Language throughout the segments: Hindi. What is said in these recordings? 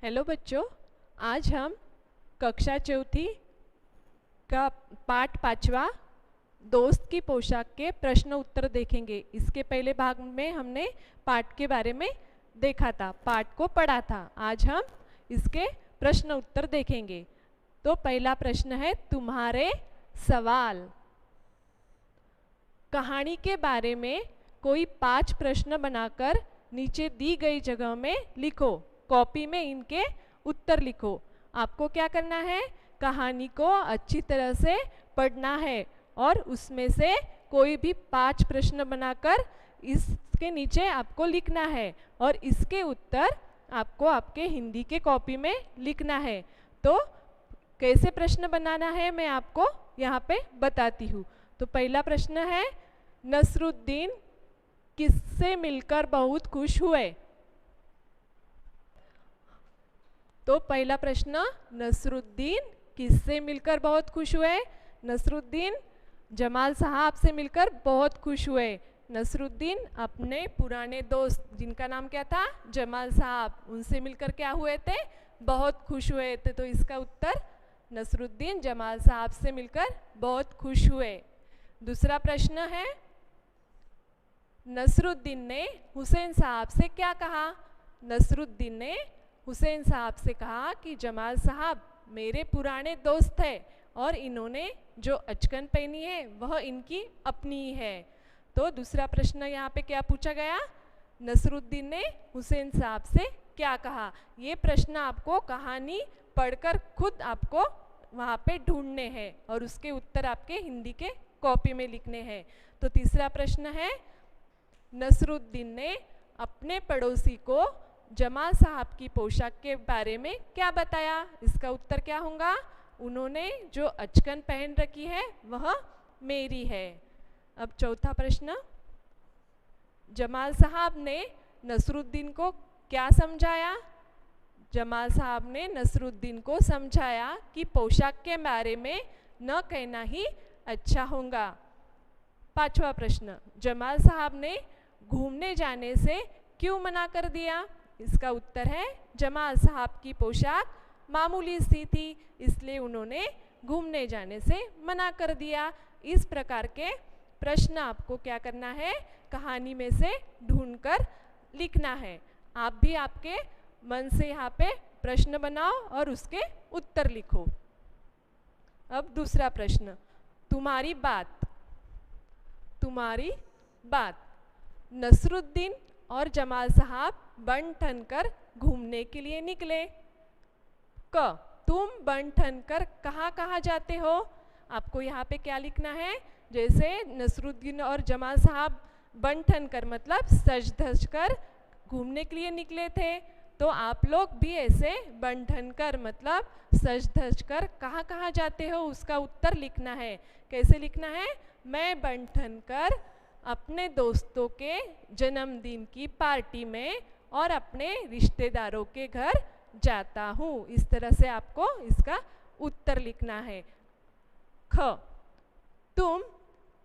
हेलो बच्चों, आज हम कक्षा चौथी का पाठ पांचवा दोस्त की पोशाक के प्रश्न उत्तर देखेंगे। इसके पहले भाग में हमने पाठ के बारे में देखा था, पाठ को पढ़ा था। आज हम इसके प्रश्न उत्तर देखेंगे। तो पहला प्रश्न है तुम्हारे सवाल। कहानी के बारे में कोई 5 प्रश्न बनाकर नीचे दी गई जगह में लिखो। कॉपी में इनके उत्तर लिखो। आपको क्या करना है, कहानी को अच्छी तरह से पढ़ना है और उसमें से कोई भी 5 प्रश्न बनाकर इसके नीचे आपको लिखना है और इसके उत्तर आपको आपके हिंदी के कॉपी में लिखना है। तो कैसे प्रश्न बनाना है मैं आपको यहाँ पे बताती हूँ। तो पहला प्रश्न है, नसरुद्दीन किससे मिलकर बहुत खुश हुए। तो पहला प्रश्न, नसरुद्दीन किससे मिलकर बहुत खुश हुए। नसरुद्दीन जमाल साहब से मिलकर बहुत खुश हुए। नसरुद्दीन अपने पुराने दोस्त जिनका नाम क्या था, जमाल साहब, उनसे मिलकर क्या हुए थे, बहुत खुश हुए थे। तो इसका उत्तर नसरुद्दीन जमाल साहब से मिलकर बहुत खुश हुए। दूसरा प्रश्न है, नसरुद्दीन ने हुसैन साहब से क्या कहा। नसरुद्दीन ने हुसैन साहब से कहा कि जमाल साहब मेरे पुराने दोस्त हैं और इन्होंने जो अचकन पहनी है वह इनकी अपनी ही है। तो दूसरा प्रश्न यहाँ पे क्या पूछा गया, नसरुद्दीन ने हुसैन साहब से क्या कहा। ये प्रश्न आपको कहानी पढ़कर खुद आपको वहाँ पे ढूंढने हैं और उसके उत्तर आपके हिंदी के कॉपी में लिखने हैं। तो तीसरा प्रश्न है, नसरुद्दीन ने अपने पड़ोसी को जमाल साहब की पोशाक के बारे में क्या बताया। इसका उत्तर क्या होगा, उन्होंने जो अचकन पहन रखी है वह मेरी है। अब चौथा प्रश्न, जमाल साहब ने नसरुद्दीन को क्या समझाया। जमाल साहब ने नसरुद्दीन को समझाया कि पोशाक के बारे में न कहना ही अच्छा होगा। पांचवा प्रश्न, जमाल साहब ने घूमने जाने से क्यों मना कर दिया। इसका उत्तर है, जमाल साहब की पोशाक मामूली सी थी इसलिए उन्होंने घूमने जाने से मना कर दिया। इस प्रकार के प्रश्न आपको क्या करना है, कहानी में से ढूंढकर लिखना है। आप भी आपके मन से यहाँ पे प्रश्न बनाओ और उसके उत्तर लिखो। अब दूसरा प्रश्न, तुम्हारी बात। तुम्हारी बात। नसरुद्दीन और जमाल साहब बन ठन कर घूमने के लिए निकले। क, तुम बन ठन कर कहाँ कहाँ जाते हो। आपको यहाँ पे क्या लिखना है, जैसे नसरुद्दीन और जमाल साहब बन ठन कर मतलब सज धज कर घूमने के लिए निकले थे, तो आप लोग भी ऐसे बन ठन कर मतलब सज धज कर कहाँ कहाँ जाते हो उसका उत्तर लिखना है। कैसे लिखना है, मैं बन ठन कर अपने दोस्तों के जन्मदिन की पार्टी में और अपने रिश्तेदारों के घर जाता हूँ। इस तरह से आपको इसका उत्तर लिखना है। ख, तुम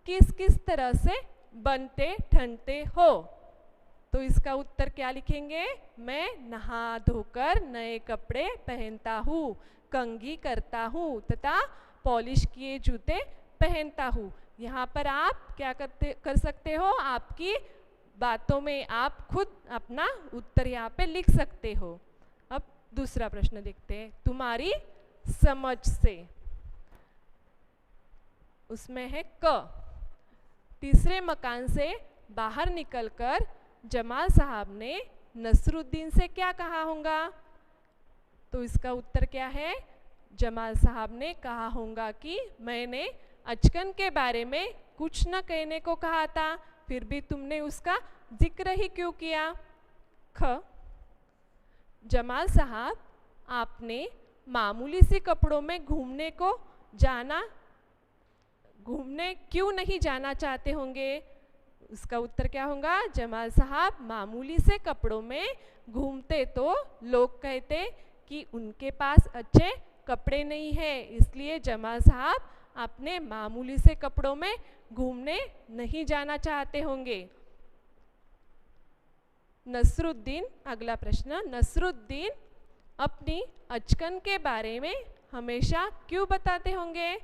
किस किस तरह से बनते ठनते हो। तो इसका उत्तर क्या लिखेंगे, मैं नहा धोकर नए कपड़े पहनता हूँ, कंघी करता हूँ तथा पॉलिश किए जूते पहनता हूँ। यहाँ पर आप क्या कर सकते हो, आपकी बातों में आप खुद अपना उत्तर यहाँ पे लिख सकते हो। अब दूसरा प्रश्न देखते हैं, तुम्हारी समझ से। उसमें है क, तीसरे मकान से बाहर निकलकर जमाल साहब ने नसरुद्दीन से क्या कहा होगा। तो इसका उत्तर क्या है, जमाल साहब ने कहा होगा कि मैंने अचकन के बारे में कुछ न कहने को कहा था, फिर भी तुमने उसका जिक्र ही क्यों किया। ख, जमाल साहब आपने मामूली सी कपड़ों में घूमने क्यों नहीं जाना चाहते होंगे। उसका उत्तर क्या होगा, जमाल साहब मामूली से कपड़ों में घूमते तो लोग कहते कि उनके पास अच्छे कपड़े नहीं है, इसलिए जमाल साहब अपने मामूली से कपड़ों में घूमने नहीं जाना चाहते होंगे। नसरुद्दीन, अगला प्रश्न, नसरुद्दीन अपनी अचकन के बारे में हमेशा क्यों बताते होंगे?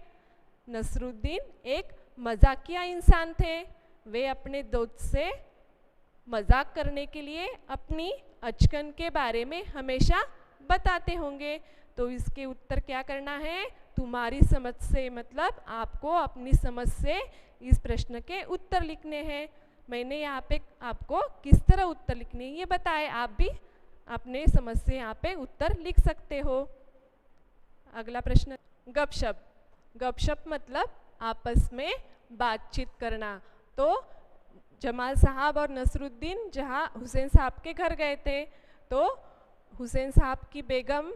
नसरुद्दीन एक मजाकिया इंसान थे। वे अपने दोस्त से मजाक करने के लिए अपनी अचकन के बारे में हमेशा बताते होंगे। तो इसके उत्तर क्या करना है? तुम्हारी समझ से मतलब आपको अपनी समझ से इस प्रश्न के उत्तर लिखने हैं। मैंने यहाँ पे आपको किस तरह उत्तर लिखने ये बताए, आप भी अपने समझ से यहाँ पे उत्तर लिख सकते हो। अगला प्रश्न, गपशप। गपशप मतलब आपस में बातचीत करना। तो जमाल साहब और नसरुद्दीन जहाँ हुसैन साहब के घर गए थे, तो हुसैन साहब की बेगम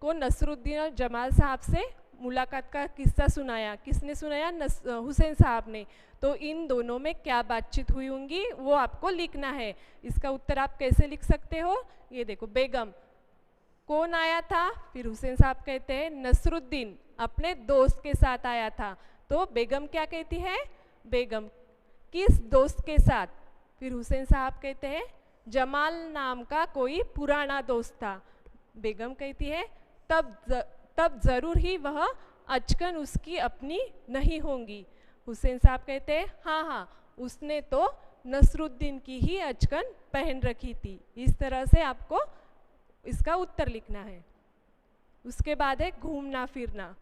को नसरुद्दीन और जमाल साहब से मुलाकात का किस्सा सुनाया। किसने सुनाया? हुसैन साहब ने। तो इन दोनों में क्या बातचीत हुई होंगी वो आपको लिखना है। इसका उत्तर आप कैसे लिख सकते हो? ये देखो, बेगम, कौन आया था? फिर हुसैन साहब कहते हैं नसरुद्दीन अपने दोस्त के साथ आया था। तो बेगम क्या कहती है? बेगम किस दोस्त के साथ? फिर हुसैन साहब कहते हैं जमाल नाम का कोई पुराना दोस्त था। बेगम कहती है तब जरूर ही वह अचकन उसकी अपनी नहीं होंगी। हुसैन साहब कहते हैं हाँ हाँ, उसने तो नसरुद्दीन की ही अचकन पहन रखी थी। इस तरह से आपको इसका उत्तर लिखना है। उसके बाद है घूमना फिरना।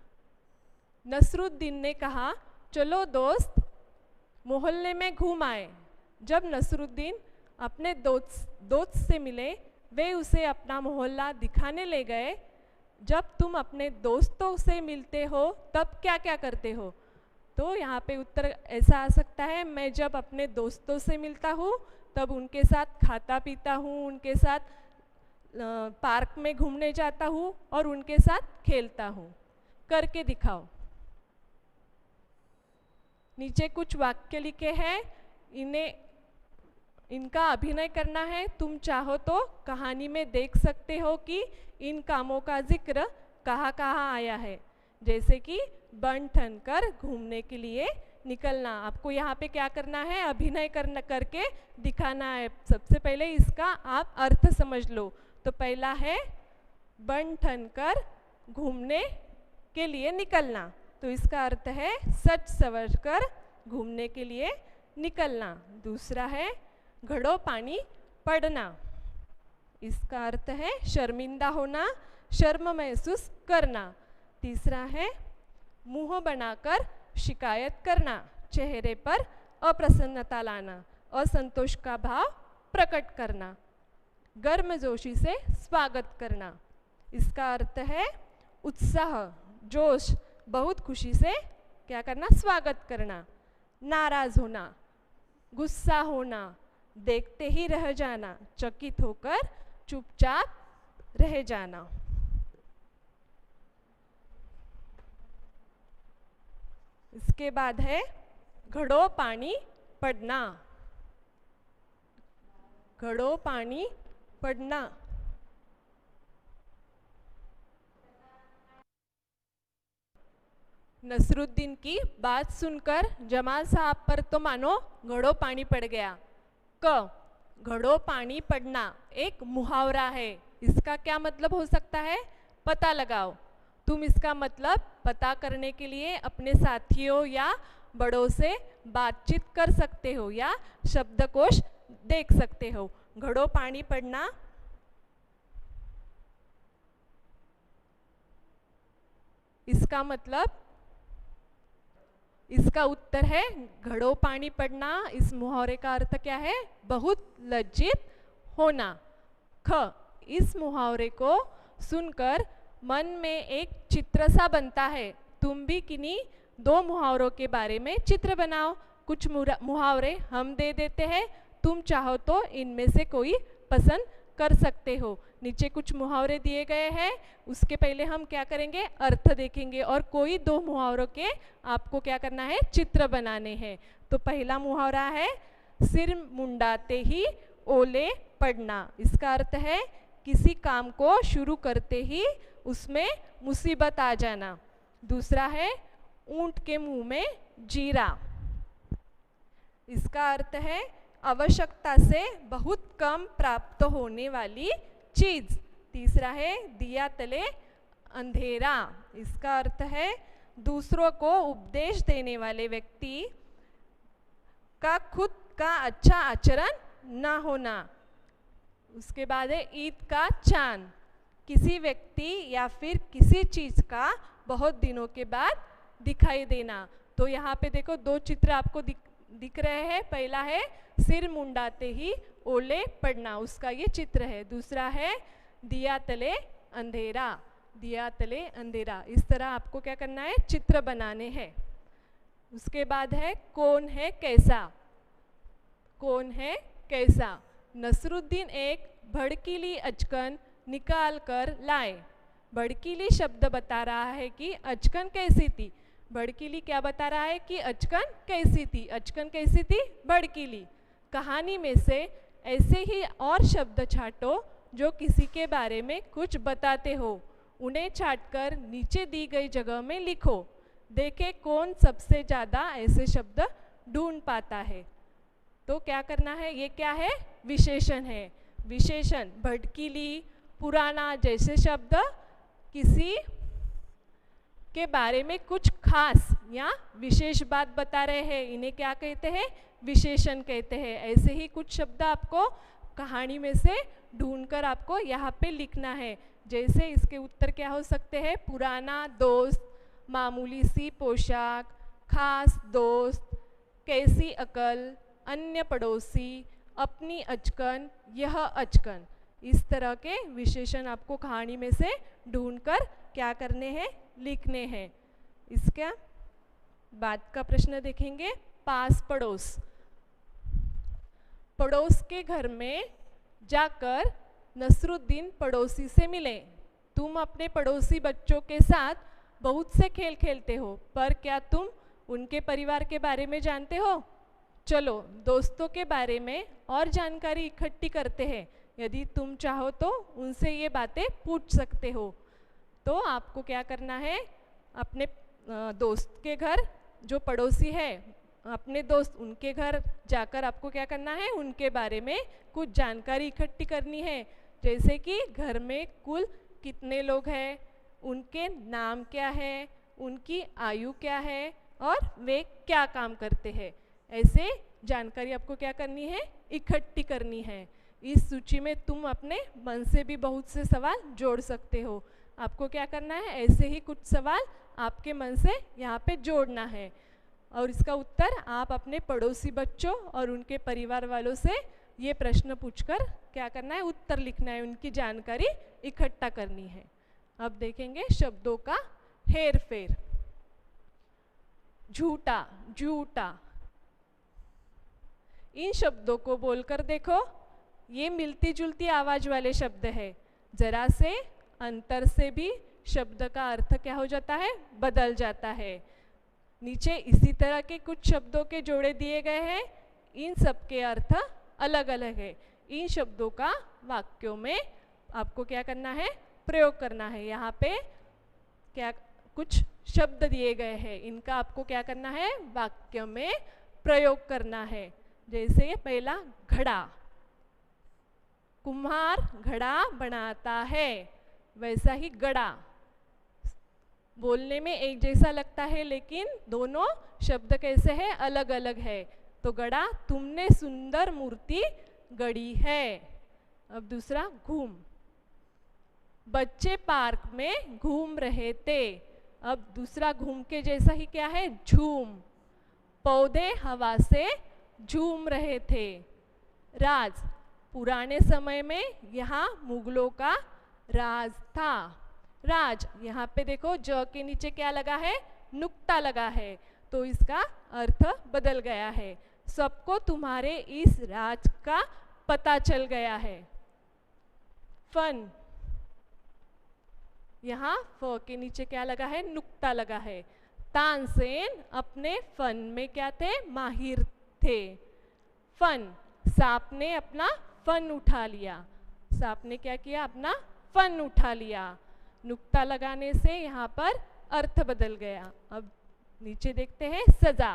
नसरुद्दीन ने कहा चलो दोस्त मोहल्ले में घूम आए। जब नसरुद्दीन अपने दोस्त से मिले, वे उसे अपना मोहल्ला दिखाने ले गए। जब तुम अपने दोस्तों से मिलते हो तब क्या क्या करते हो? तो यहाँ पे उत्तर ऐसा आ सकता है, मैं जब अपने दोस्तों से मिलता हूँ तब उनके साथ खाता पीता हूँ, उनके साथ पार्क में घूमने जाता हूँ और उनके साथ खेलता हूँ। करके दिखाओ। नीचे कुछ वाक्य लिखे हैं, इनका अभिनय करना है। तुम चाहो तो कहानी में देख सकते हो कि इन कामों का जिक्र कहाँ कहाँ आया है। जैसे कि बन ठन कर घूमने के लिए निकलना। आपको यहाँ पे क्या करना है? अभिनय करके दिखाना है। सबसे पहले इसका आप अर्थ समझ लो। तो पहला है बन ठन कर घूमने के लिए निकलना। तो इसका अर्थ है सच सवच कर घूमने के लिए निकलना। दूसरा है घड़ो पानी पड़ना। इसका अर्थ है शर्मिंदा होना, शर्म महसूस करना। तीसरा है मुंह बनाकर शिकायत करना, चेहरे पर अप्रसन्नता लाना, असंतोष का भाव प्रकट करना। गर्मजोशी से स्वागत करना। इसका अर्थ है उत्साह, जोश, बहुत खुशी से क्या करना? स्वागत करना। नाराज होना, गुस्सा होना, देखते ही रह जाना, चकित होकर चुपचाप रह जाना। इसके बाद है घड़ो पानी पड़ना। घड़ो पानी पड़ना। नसरुद्दीन की बात सुनकर जमाल साहब पर तो मानो घड़ो पानी पड़ गया। घड़ो पानी पड़ना एक मुहावरा है। इसका क्या मतलब हो सकता है? पता लगाओ। तुम इसका मतलब पता करने के लिए अपने साथियों या बड़ों से बातचीत कर सकते हो या शब्दकोश देख सकते हो। घड़ो पानी पड़ना इसका मतलब, इसका उत्तर है घड़ो पानी पड़ना। इस मुहावरे का अर्थ क्या है? बहुत लज्जित होना। इस मुहावरे को सुनकर मन में एक चित्र सा बनता है। तुम भी किन्हीं दो मुहावरों के बारे में चित्र बनाओ। कुछ मुहावरे हम दे देते हैं, तुम चाहो तो इनमें से कोई पसंद कर सकते हो। नीचे कुछ मुहावरे दिए गए हैं, उसके पहले हम क्या करेंगे? अर्थ देखेंगे और कोई दो मुहावरों के आपको क्या करना है? चित्र बनाने हैं। तो पहला मुहावरा है सिर मुंडाते ही ओले पड़ना। इसका अर्थ है किसी काम को शुरू करते ही उसमें मुसीबत आ जाना। दूसरा है ऊंट के मुंह में जीरा। इसका अर्थ है आवश्यकता से बहुत कम प्राप्त होने वाली चीज। तीसरा है दिया तले अंधेरा। इसका अर्थ है दूसरों को उपदेश देने वाले व्यक्ति का खुद का अच्छा आचरण ना होना। उसके बाद है ईद का चांद, किसी व्यक्ति या फिर किसी चीज़ का बहुत दिनों के बाद दिखाई देना। तो यहाँ पे देखो दो चित्र आपको दिख रहे हैं। पहला है सिर मुंडाते ही ओले पड़ना, उसका ये चित्र है। दूसरा है दिया तले अंधेरा, दिया तले अंधेरा। इस तरह आपको क्या करना है, चित्र बनाने हैं। उसके बाद है कौन है कैसा, कौन है कैसा। नसरुद्दीन एक भड़कीली अचकन निकाल कर लाए। भड़कीली शब्द बता रहा है कि अचकन कैसी थी। भड़कीली क्या बता रहा है कि अचकन कैसी थी। अचकन कैसी थी, भड़कीली। कहानी में से ऐसे ही और शब्द छांटो जो किसी के बारे में कुछ बताते हो। उन्हें छांटकर नीचे दी गई जगह में लिखो। देखें कौन सबसे ज़्यादा ऐसे शब्द ढूंढ पाता है। तो क्या करना है, ये क्या है, विशेषण है। विशेषण भड़कीली, पुराना जैसे शब्द किसी के बारे में कुछ खास या विशेष बात बता रहे हैं, इन्हें क्या कहते हैं, विशेषण कहते हैं। ऐसे ही कुछ शब्द आपको कहानी में से ढूंढकर आपको यहाँ पे लिखना है। जैसे इसके उत्तर क्या हो सकते हैं, पुराना दोस्त, मामूली सी पोशाक, खास दोस्त, कैसी अकल, अन्य पड़ोसी, अपनी अचकन, यह अचकन। इस तरह के विशेषण आपको कहानी में से ढूंढकर क्या करने हैं, लिखने हैं। इसका बाद का प्रश्न देखेंगे, पास पड़ोस। पड़ोस के घर में जाकर नसरुद्दीन पड़ोसी से मिले। तुम अपने पड़ोसी बच्चों के साथ बहुत से खेल खेलते हो, पर क्या तुम उनके परिवार के बारे में जानते हो? चलो दोस्तों के बारे में और जानकारी इकट्ठी करते हैं। यदि तुम चाहो तो उनसे ये बातें पूछ सकते हो। तो आपको क्या करना है, अपने दोस्त के घर, जो पड़ोसी है अपने दोस्त, उनके घर जाकर आपको क्या करना है, उनके बारे में कुछ जानकारी इकट्ठी करनी है। जैसे कि घर में कुल कितने लोग हैं, उनके नाम क्या है, उनकी आयु क्या है और वे क्या काम करते हैं। ऐसे जानकारी आपको क्या करनी है, इकट्ठी करनी है। इस सूची में तुम अपने मन से भी बहुत से सवाल जोड़ सकते हो। आपको क्या करना है, ऐसे ही कुछ सवाल आपके मन से यहाँ पे जोड़ना है और इसका उत्तर आप अपने पड़ोसी बच्चों और उनके परिवार वालों से ये प्रश्न पूछकर क्या करना है, उत्तर लिखना है, उनकी जानकारी इकट्ठा करनी है। अब देखेंगे शब्दों का हेर फेर। झूठा, झूठा, इन शब्दों को बोलकर देखो। ये मिलती जुलती आवाज वाले शब्द है। जरा से अंतर से भी शब्द का अर्थ क्या हो जाता है, बदल जाता है। नीचे इसी तरह के कुछ शब्दों के जोड़े दिए गए हैं। इन सब के अर्थ अलग अलग है। इन शब्दों का वाक्यों में आपको क्या करना है, प्रयोग करना है। यहाँ पे क्या कुछ शब्द दिए गए हैं, इनका आपको क्या करना है, वाक्य में प्रयोग करना है। जैसे पहला घड़ा, कुम्हार घड़ा बनाता है, वैसा ही गड़ा। बोलने में एक जैसा लगता है लेकिन दोनों शब्द कैसे हैं, अलग अलग है। तो गड़ा, तुमने सुंदर मूर्ति गढ़ी है। अब दूसरा घूम, बच्चे पार्क में घूम रहे थे। अब दूसरा घूम के जैसा ही क्या है, झूम, पौधे हवा से झूम रहे थे। राज, पुराने समय में यहाँ मुगलों का राज था। राज, यहाँ पे देखो ज के नीचे क्या लगा है, नुक्ता लगा है, तो इसका अर्थ बदल गया है। सबको तुम्हारे इस राज का पता चल गया है। फन, यहाँ फ के नीचे क्या लगा है, नुक्ता लगा है। तानसेन अपने फन में क्या थे, माहिर थे। फन, सांप ने अपना फन उठा लिया। सांप ने क्या किया, अपना फन उठा लिया। नुक्ता लगाने से यहाँ पर अर्थ बदल गया। अब नीचे देखते हैं सजा।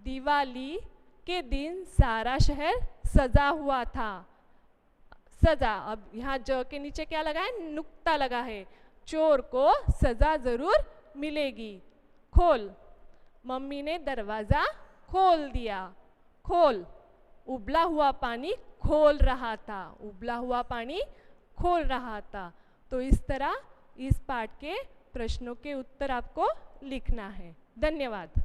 दिवाली के दिन सारा शहर सजा हुआ था। सजा। अब यहाँ ज के नीचे क्या लगा है, नुक्ता लगा है, चोर को सजा जरूर मिलेगी। खोल, मम्मी ने दरवाजा खोल दिया। खोल, उबला हुआ पानी खोल रहा था, उबला हुआ पानी खोल रहा था। तो इस तरह इस पाठ के प्रश्नों के उत्तर आपको लिखना है। धन्यवाद।